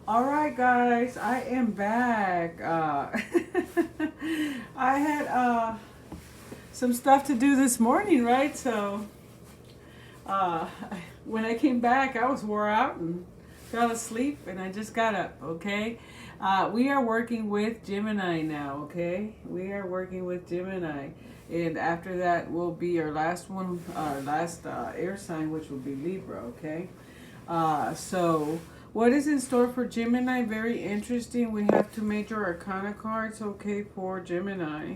All right, guys, I am back. I had some stuff to do this morning, right? So uh, when I came back, I was wore out and fell asleep, and I just got up. Okay, we are working with Gemini now. Okay, we are working with Gemini, and after that will be our last one, our last air sign, which will be Libra. Okay. So, what is in store for Gemini? Very interesting. We have two major arcana cards, okay, for Gemini.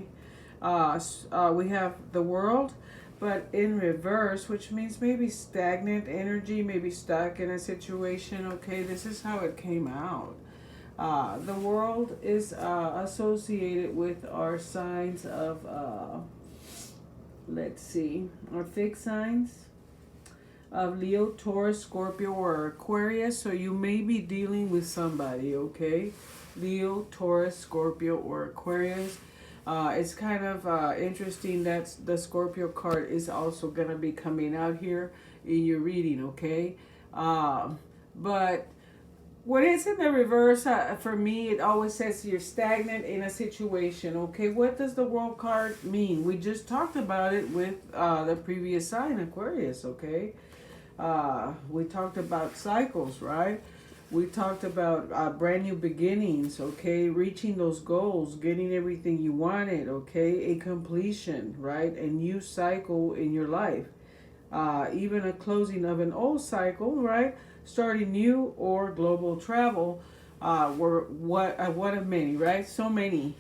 We have the world, but in reverse, which means maybe stagnant energy, maybe stuck in a situation, okay? This is how it came out. The world is associated with our signs of, let's see, our fixed signs of Leo, Taurus, Scorpio, or Aquarius. So you may be dealing with somebody, okay? Leo, Taurus, Scorpio, or Aquarius. It's kind of interesting that the Scorpio card is also going to be coming out here in your reading, okay? But when it's in the reverse, for me, it always says you're stagnant in a situation, okay? What does the world card mean? We just talked about it with the previous sign, Aquarius, okay? We talked about cycles, right? We talked about brand new beginnings, okay? Reaching those goals, getting everything you wanted, okay? A completion, right? A new cycle in your life. Even a closing of an old cycle, right? Starting new or global travel. Were what of many, right? So many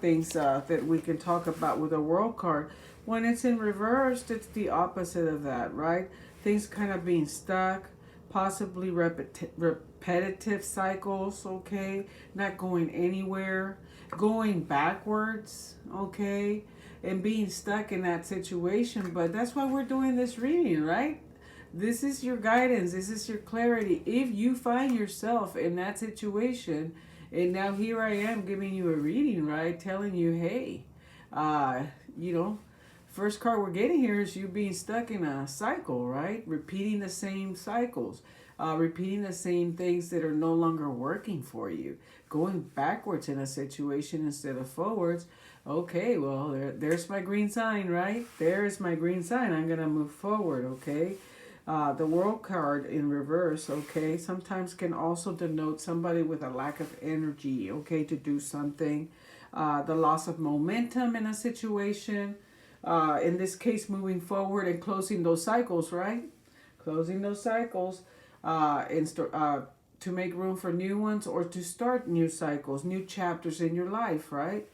things that we can talk about with a world card. When it's in reverse, it's the opposite of that, right? Things kind of being stuck, possibly repetitive cycles, okay? Not going anywhere, going backwards, okay? And being stuck in that situation. But that's why we're doing this reading, right? This is your guidance. This is your clarity. If you find yourself in that situation, and now here I am giving you a reading, right? Telling you, hey, uh, you know, first card we're getting here is you being stuck in a cycle, right? Repeating the same cycles, repeating the same things that are no longer working for you, going backwards in a situation instead of forwards. Okay, well, there's my green sign, right? There's my green sign. I'm going to move forward, okay? The world card in reverse, okay, sometimes can also denote somebody with a lack of energy, okay, to do something. The loss of momentum in a situation. In this case, moving forward and closing those cycles, right? Closing those cycles to make room for new ones or to start new cycles, new chapters in your life, right?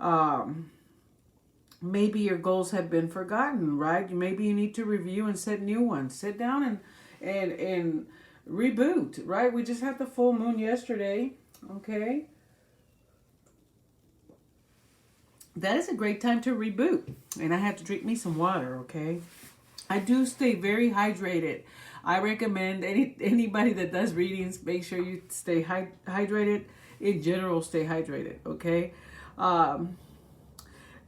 Um, Maybe your goals have been forgotten, right? Maybe you need to review and set new ones. Sit down and reboot, right? We just had the full moon yesterday, okay? That is a great time to reboot. And I have to drink me some water, okay? I do stay very hydrated. I recommend anybody that does readings, make sure you stay hydrated. In general, stay hydrated, okay? Um,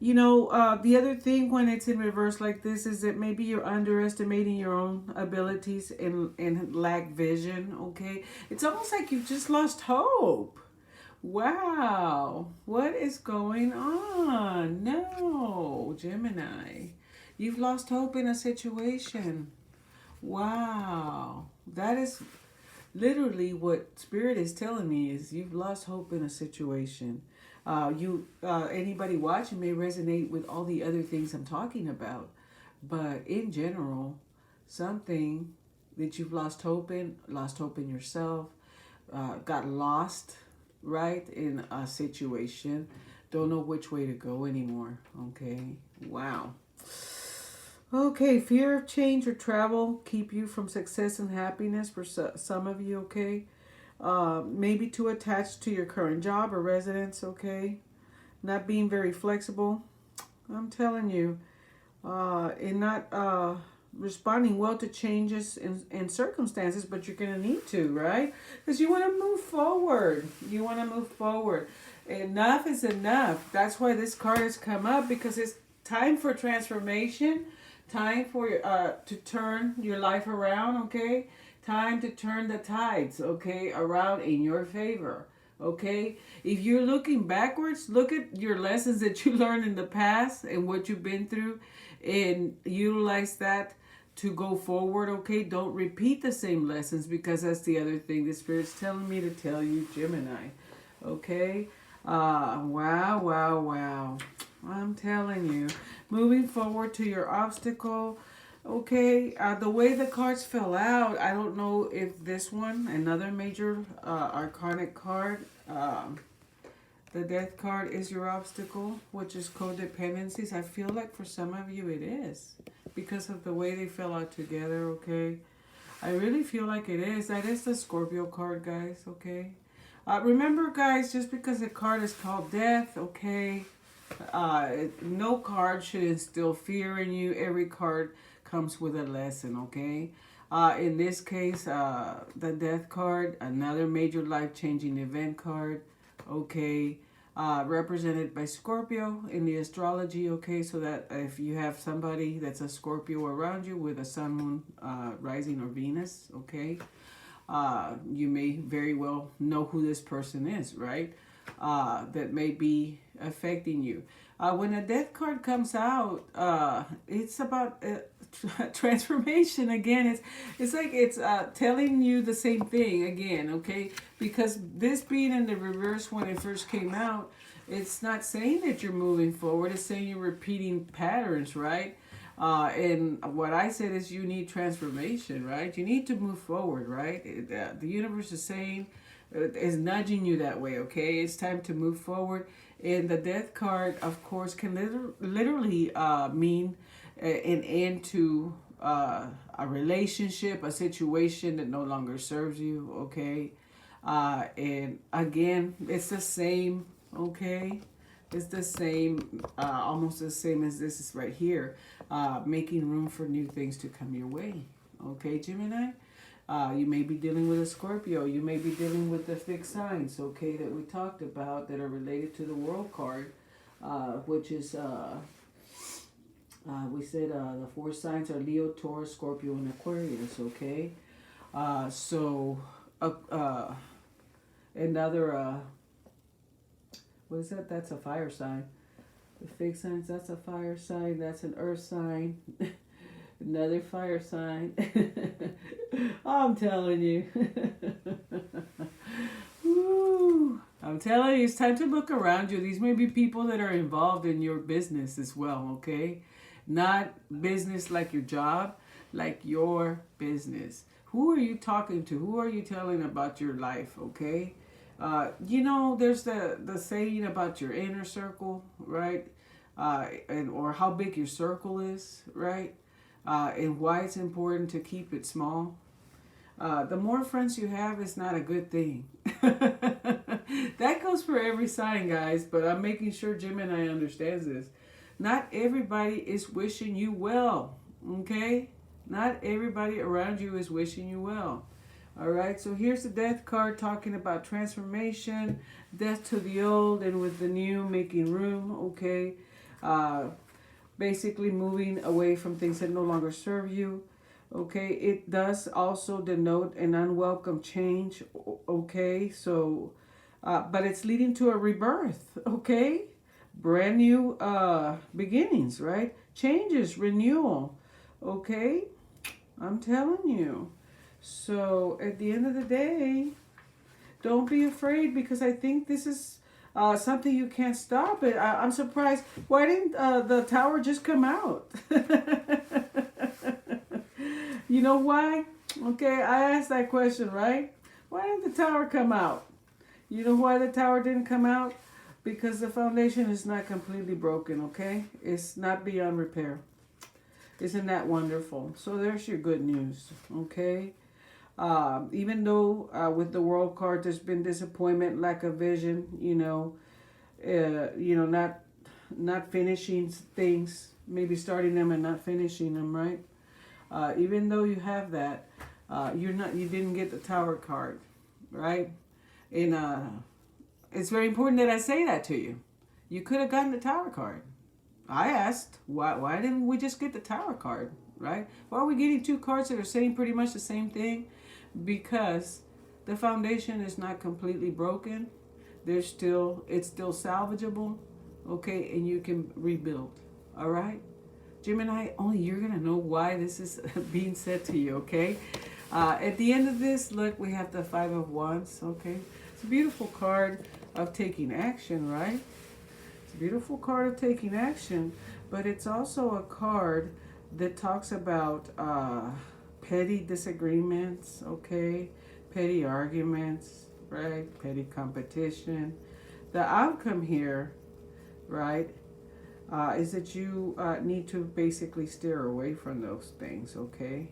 the other thing when it's in reverse like this is that maybe you're underestimating your own abilities and lack vision, okay? It's almost like you've just lost hope. Wow, what is going on? No, Gemini. You've lost hope in a situation. Wow, that is literally what Spirit is telling me is you've lost hope in a situation. Anybody watching may resonate with all the other things I'm talking about, but in general, something that you've lost hope in yourself, got lost, right, in a situation, don't know which way to go anymore. Okay, wow. Okay, fear of change or travel keep you from success and happiness for some of you, okay? Maybe too attached to your current job or residence, okay? Not being very flexible. I'm telling you, and not responding well to changes in circumstances, but you're going to need to, right? Because you want to move forward. You want to move forward. Enough is enough. That's why this card has come up, because it's time for transformation, time for to turn your life around, okay? Time to turn the tides, okay, around in your favor. Okay, if you're looking backwards, look at your lessons that you learned in the past and what you've been through, and utilize that to go forward. Okay, don't repeat the same lessons, because that's the other thing the Spirit's telling me to tell you, Gemini. Okay, wow, wow, wow. I'm telling you, moving forward to your obstacle. Okay, the way the cards fell out, I don't know if this one, another major arcanic card, the death card is your obstacle, which is codependencies. I feel like for some of you it is, because of the way they fell out together, okay? I really feel like it is. That is the Scorpio card, guys, okay? Remember, guys, just because a card is called death, okay, no card should instill fear in you. Every card comes with a lesson, okay? In this case, the death card, another major life-changing event card, okay? Represented by Scorpio in the astrology, okay? So that if you have somebody that's a Scorpio around you with a sun, moon, rising, or Venus, okay? You may very well know who this person is, right? That may be affecting you. When a death card comes out, it's about transformation again. It's like it's telling you the same thing again, okay? Because this being in the reverse when it first came out, it's not saying that you're moving forward. It's saying you're repeating patterns, right? And what I said is you need transformation, right? You need to move forward, right? The universe is saying, is nudging you that way, okay? It's time to move forward. And the death card, of course, can literally mean an end to a relationship, a situation that no longer serves you, okay? And again, it's the same, okay? It's the same, almost the same as this is right here. Making room for new things to come your way, okay, Gemini? You may be dealing with a Scorpio. You may be dealing with the fixed signs, okay, that we talked about that are related to the World card, which is, we said the 4 signs are Leo, Taurus, Scorpio, and Aquarius, okay? Another, what is that? That's a fire sign. The fixed signs, that's a fire sign. That's an earth sign. Another fire sign. I'm telling you. Woo. I'm telling you, it's time to look around you. These may be people that are involved in your business as well, okay? Not business like your job, like your business. Who are you talking to? Who are you telling about your life, okay? You know, there's the saying about your inner circle, right? Or how big your circle is, right? And why it's important to keep it small. The more friends you have is not a good thing. That goes for every sign, guys, but I'm making sure Gemini understands this. Not everybody is wishing you well, okay? Not everybody around you is wishing you well. All right, so here's the death card talking about transformation, death to the old, and with the new, making room, okay? Basically moving away from things that no longer serve you. Okay, it does also denote an unwelcome change. Okay, so, but it's leading to a rebirth. Okay, brand new beginnings, right? Changes, renewal. Okay, I'm telling you. So at the end of the day, don't be afraid, because I think this is something you can't stop it. I'm surprised. Why didn't the tower just come out? You know why? Okay, I asked that question, right? Why didn't the tower come out? You know why the tower didn't come out? Because the foundation is not completely broken, okay? It's not beyond repair. Isn't that wonderful? So there's your good news, okay? Even though with the World card there's been disappointment, lack of vision, not finishing things, maybe starting them and not finishing them, right? Even though you have that, you didn't get the Tower card, right? And it's very important that I say that to you. You could have gotten the Tower card. I asked, why didn't we just get the Tower card, right? Why are we getting 2 cards that are saying pretty much the same thing? because the foundation is not completely broken. It's still salvageable, okay, and you can rebuild. All right, Gemini, only you're gonna know why this is being said to you, okay? At the end of this, look, we have the Five of Wands, okay? It's a beautiful card of taking action, right? It's a beautiful card of taking action, but it's also a card that talks about petty disagreements, okay? Petty arguments, right? Petty competition. The outcome here, right, is that you need to basically steer away from those things, okay?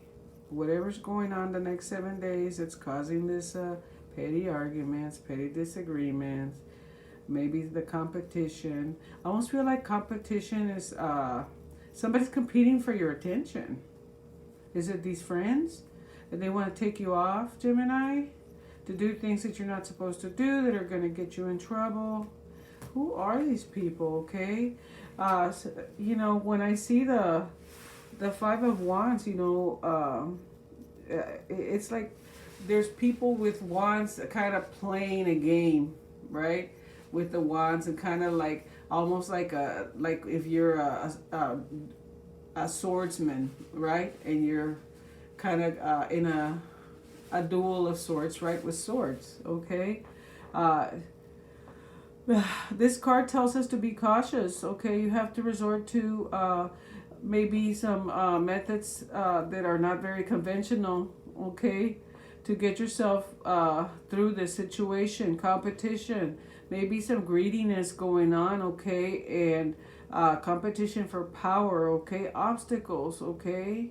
Whatever's going on the next 7 days, it's causing this petty arguments, petty disagreements, maybe the competition. I almost feel like competition is somebody's competing for your attention. Is it these friends? And they want to take you off, Gemini, to do things that you're not supposed to do that are going to get you in trouble. Who are these people, okay? So, you know, when I see the Five of Wands, you know, it's like there's people with wands kind of playing a game, right? With the wands, and kind of like almost like if you're a swordsman, right? And you're kind of in a duel of sorts, right? With swords, okay? This card tells us to be cautious, okay? You have to resort to maybe some methods that are not very conventional, okay? To get yourself through this situation, competition, maybe some greediness going on, okay? And competition for power, okay? Obstacles, okay?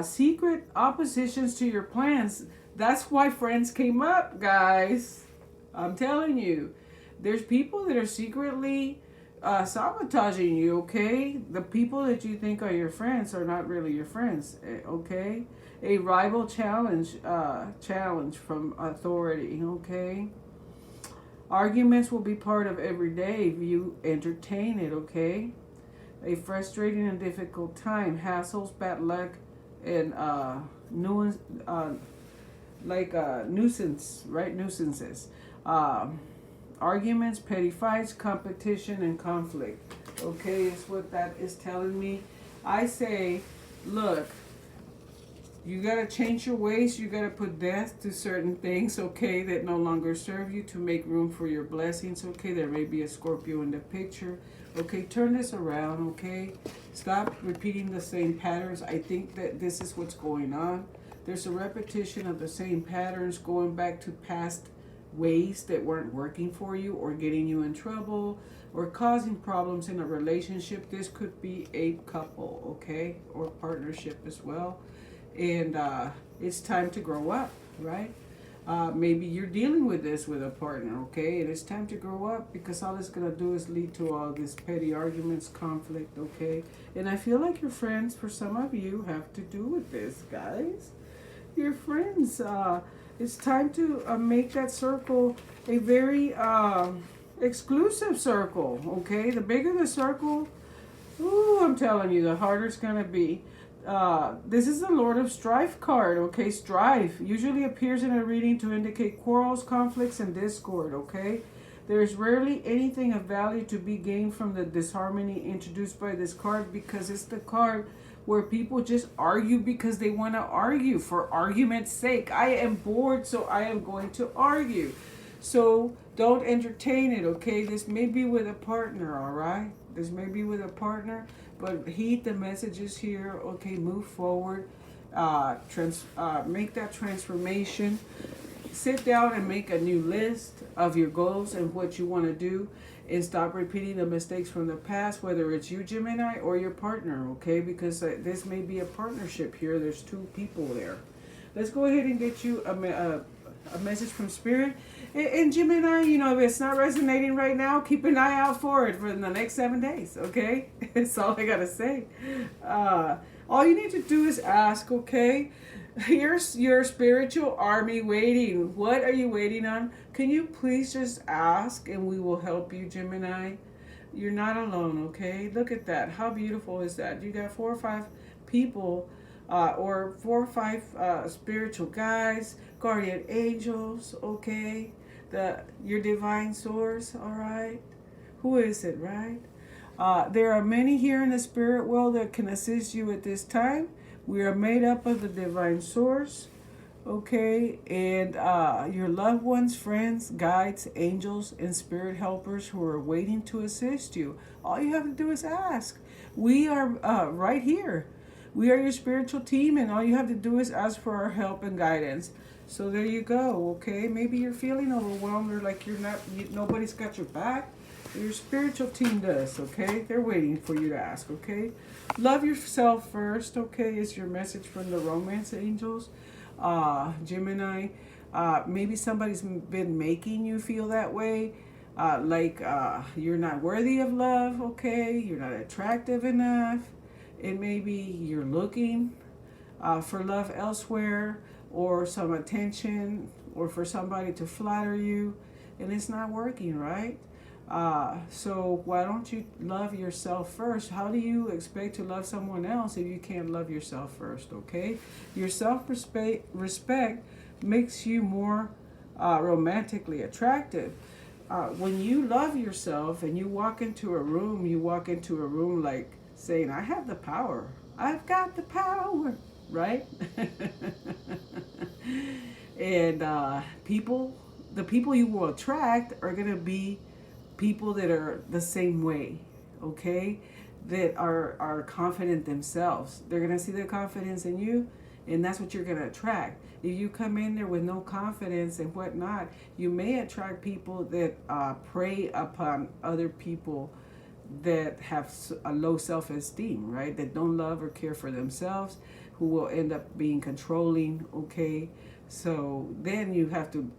Secret oppositions to your plans. That's why friends came up, guys. I'm telling you. There's people that are secretly sabotaging you, okay? The people that you think are your friends are not really your friends, okay? A rival challenge from authority, okay? Arguments will be part of every day if you entertain it, okay? A frustrating and difficult time, hassles, bad luck, and nuisance, right? Nuisances. Arguments, petty fights, competition, and conflict. Okay, is what that is telling me. I say, look, you got to change your ways. You got to put death to certain things, okay, that no longer serve you, to make room for your blessings, okay? There may be a Scorpio in the picture. Okay, turn this around, okay? Stop repeating the same patterns. I think that this is what's going on. There's a repetition of the same patterns going back to past ways that weren't working for you, or getting you in trouble, or causing problems in a relationship. This could be a couple, okay, or partnership as well. And it's time to grow up, right? Maybe you're dealing with this with a partner, okay? And it's time to grow up, because all it's going to do is lead to all this petty arguments, conflict, okay? And I feel like your friends, for some of you, have to do with this, guys. Your friends, it's time to make that circle a very exclusive circle, okay? The bigger the circle, ooh, I'm telling you, the harder it's going to be. This is the Lord of Strife card, okay? Strife usually appears in a reading to indicate quarrels, conflicts, and discord, okay? There is rarely anything of value to be gained from the disharmony introduced by this card, because it's the card where people just argue because they want to argue for argument's sake. I am bored, so I am going to argue. So don't entertain it, okay? This may be with a partner, all right? This may be with a partner, but heed the messages here, okay? Move forward, make that transformation. Sit down and make a new list of your goals and what you want to do, and stop repeating the mistakes from the past, whether it's you, Gemini, or your partner, okay? Because this may be a partnership here. There's two people there. Let's go ahead and get you a message from Spirit. And Gemini, you know, if it's not resonating right now, keep an eye out for it for the next 7 days, okay? That's all I got to say. All you need to do is ask, okay? Here's your spiritual army waiting. What are you waiting on? Can you please just ask, and we will help you, Gemini? You're not alone, okay? Look at that. How beautiful is that? You got 4 or 5 people or 4 or 5 spiritual guides, guardian angels, okay? Your divine source, all right? Who is it, right? There are many here in the spirit world that can assist you at this time. We are made up of the divine source, okay? And your loved ones, friends, guides, angels, and spirit helpers who are waiting to assist you. All you have to do is ask. We are right here. We are your spiritual team, and all you have to do is ask for our help and guidance. So there you go, okay? Maybe you're feeling overwhelmed or like nobody's got your back. Your spiritual team does, okay? They're waiting for you to ask, okay? Love yourself first, okay? Is your message from the romance angels. Gemini, maybe somebody's been making you feel that way. Like you're not worthy of love, okay? You're not attractive enough. And maybe you're looking for love elsewhere or some attention or for somebody to flatter you. And it's not working, right? So why don't you love yourself first? How do you expect to love someone else if you can't love yourself first, okay? Your self-respect makes you more romantically attractive. When you love yourself and you walk into a room like saying, I have the power. I've got the power, right? And the people you will attract are going to be people that are the same way, okay? That are confident themselves. They're going to see the confidence in you, and that's what you're going to attract. If you come in there with no confidence and whatnot, you may attract people that prey upon other people that have a low self-esteem, right? That don't love or care for themselves, who will end up being controlling, okay? So then you have to,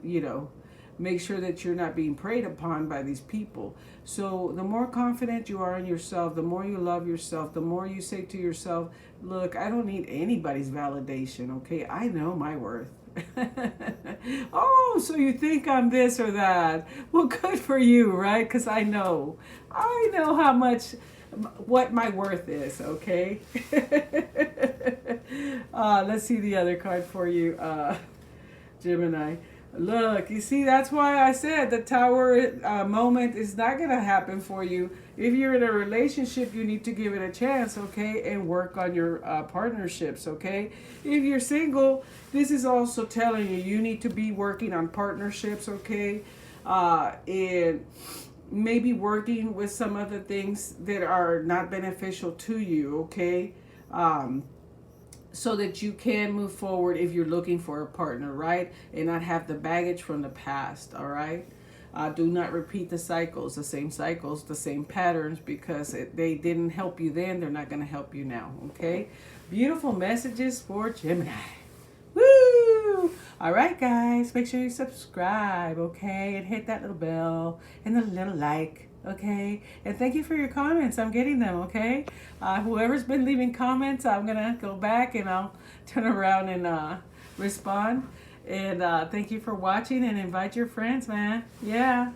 make sure that you're not being preyed upon by these people. So the more confident you are in yourself, the more you love yourself, the more you say to yourself, look, I don't need anybody's validation, okay? I know my worth. Oh, so you think I'm this or that. Well, good for you, right? Because I know how much, what my worth is, okay? Let's see the other card for you, Gemini. Look, you see, that's why I said the tower moment is not going to happen for you. If you're in a relationship, you need to give it a chance, okay, and work on your partnerships, okay? If you're single, this is also telling you need to be working on partnerships, okay? And maybe working with some other things that are not beneficial to you, okay? So that you can move forward if you're looking for a partner, right? And not have the baggage from the past, all right? Do not repeat the cycles, the same patterns, because they didn't help you then, they're not going to help you now, okay? Beautiful messages for Gemini. Woo! All right, guys, make sure you subscribe, okay? And hit that little bell and the little like. Okay, and thank you for your comments. I'm getting them, okay? Whoever's been leaving comments, I'm going to go back and I'll turn around and respond. And thank you for watching, and invite your friends, man. Yeah.